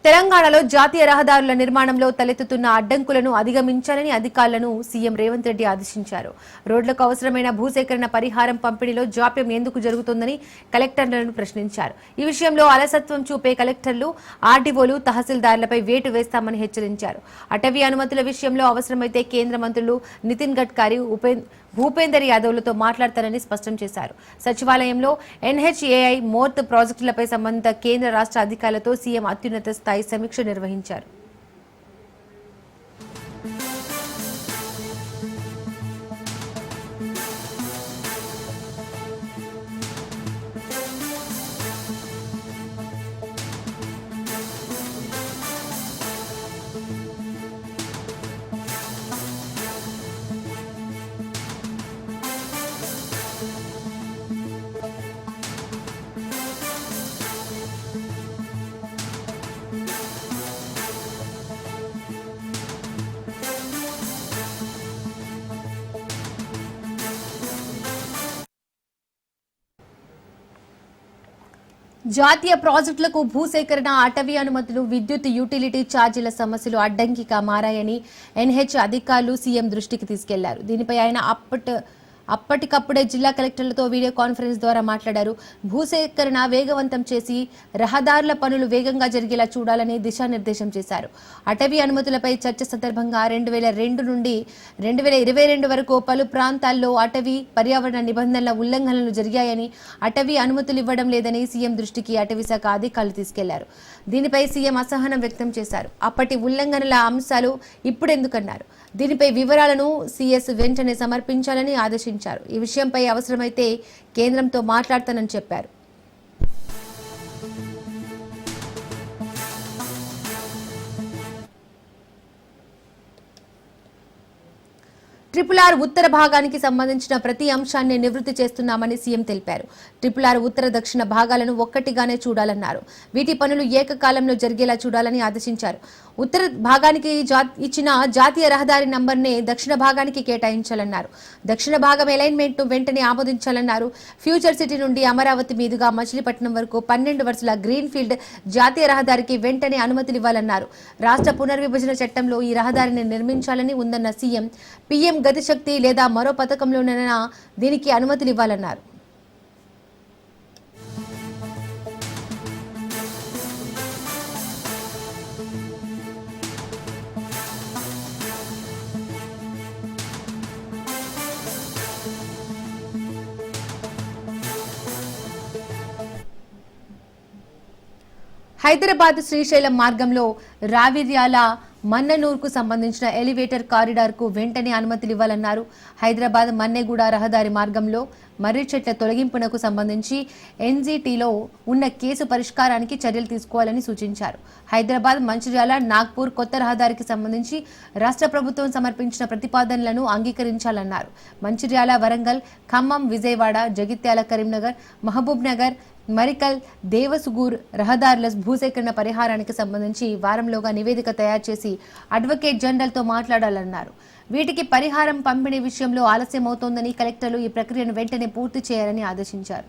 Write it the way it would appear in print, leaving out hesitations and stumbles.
తెలంగాణలో జాతీయ రహదారుల నిర్మాణంలో తలెత్తుతున్న అడ్డంకులను అధిగమించాలని అధికారులను సీఎం రేవంత్ రెడ్డి ఆదేశించారు. రోడ్లకు అవసరమైన భూసేకరణ పరిహారం పంపిణీలో జాప్యం ఎందుకు జరుగుతోందని కలెక్టర్లను ప్రశ్నించారు. ఈ విషయంలో అలసత్వం చూపే కలెక్టర్లు, ఆర్డీఓలు, తహసీల్దార్లపై వేటు వేస్తామని హెచ్చరించారు. అటవీ అనుమతుల విషయంలో అవసరమైతే కేంద్ర మంత్రులు నితిన్ గడ్కరీ, భూపేందర్ యాదవ్లతో మాట్లాడతారని స్పష్టం చేశారు. సచివాలయంలో ఎన్హెచ్ఏఐ, మోర్త్ ప్రాజెక్టులపై సంబంధిత కేంద్ర రాష్ట్ర అధికారులతో సీఎం అత్యున్నత స్థాయి సమీక్ష నిర్వహించారు. జాతీయ ప్రాజెక్టులకు భూసేకరణ, అటవీ అనుమతులు, విద్యుత్ యూటిలిటీ ఛార్జీల సమస్యలు అడ్డంకిగా మారాయని ఎన్హెచ్ అధికారులు సీఎం దృష్టికి తీసుకెళ్లారు. దీనిపై ఆయన అప్పటికప్పుడే జిల్లా కలెక్టర్లతో వీడియో కాన్ఫరెన్స్ ద్వారా మాట్లాడారు. భూసేకరణ వేగవంతం చేసి రహదారుల పనులు వేగంగా జరిగేలా చూడాలని దిశానిర్దేశం చేశారు. అటవీ అనుమతులపై చర్చ సందర్భంగా 2002 నుండి 2022 వరకు పలు ప్రాంతాల్లో అటవీ పర్యావరణ నిబంధనల ఉల్లంఘనలు జరిగాయని, అటవీ అనుమతులు ఇవ్వడం లేదని సీఎం దృష్టికి అటవీ శాఖ అధికారులు తీసుకెళ్లారు. దీనిపై సీఎం అసహనం వ్యక్తం చేశారు. అప్పటి ఉల్లంఘనల అంశాలు ఇప్పుడెందుకన్నారు. దీనిపై వివరాలను సీఎస్ వెంటనే సమర్పించాలని ఆదేశించారు. ఈ విషయంపై అవసరమైతే కేంద్రంతో మాట్లాడతానని చెప్పారు. RRR ఉత్తర భాగానికి సంబంధించిన ప్రతి అంశాన్ని నివృత్తి చేస్తున్నామని సీఎం తెలిపారు. RRR ఉత్తర దక్షిణ భాగాలను ఒక్కటిగానే చూడాలన్నారు. వీటి పనులు ఏకకాలంలో జరిగేలా చూడాలని ఆదేశించారు. ఉత్తర భాగానికి ఇచ్చిన జాతీయ రహదారి నంబర్నే దక్షిణ భాగానికి కేటాయించాలన్నారు. దక్షిణ భాగం అలైన్మెంట్ ను వెంటనే ఆమోదించాలన్నారు. ఫ్యూచర్ సిటీ నుండి అమరావతి మీదుగా మచిలీపట్నం వరకు 12 వరుసల గ్రీన్ ఫీల్డ్ జాతీయ రహదారికి వెంటనే అనుమతులు ఇవ్వాలన్నారు. రాష్ట్ర పునర్విభజన చట్టంలో ఈ రహదారిని నిర్మించాలని ఉందన్న సీఎం, పీఎం గతిశక్తి లేదా మరో పథకంలోనైనా దీనికి అనుమతులు ఇవ్వాలన్నారు. హైదరాబాద్ శ్రీశైలం మార్గంలో రావిర్యాల మన్ననూరుకు సంబంధించిన ఎలివేటర్ కారిడార్ కు వెంటనే అనుమతులు ఇవ్వాలన్నారు. హైదరాబాద్ మన్నెగూడ రహదారి మార్గంలో మర్రి చెట్ల తొలగింపునకు సంబంధించి ఎన్జీటీలో ఉన్న కేసు పరిష్కారానికి చర్యలు తీసుకోవాలని సూచించారు. హైదరాబాద్, మంచిర్యాల, నాగ్పూర్ కొత్త రహదారికి సంబంధించి రాష్ట్ర ప్రభుత్వం సమర్పించిన ప్రతిపాదనలను అంగీకరించాలన్నారు. మంచిర్యాల, వరంగల్, ఖమ్మం, విజయవాడ, జగిత్యాల, కరీంనగర్, మహబూబ్ నగర్, మరికల్, దేవసుగూర్ రహదారుల భూసేకరణ పరిహారానికి సంబంధించి వారంలోగా నివేదిక తయారు చేసి అడ్వకేట్ జనరల్తో మాట్లాడాలన్నారు. వీటికి పరిహారం పంపిణీ విషయంలో ఆలస్యమవుతోందని, కలెక్టర్లు ఈ ప్రక్రియను వెంటనే పూర్తి చేయాలని ఆదేశించారు.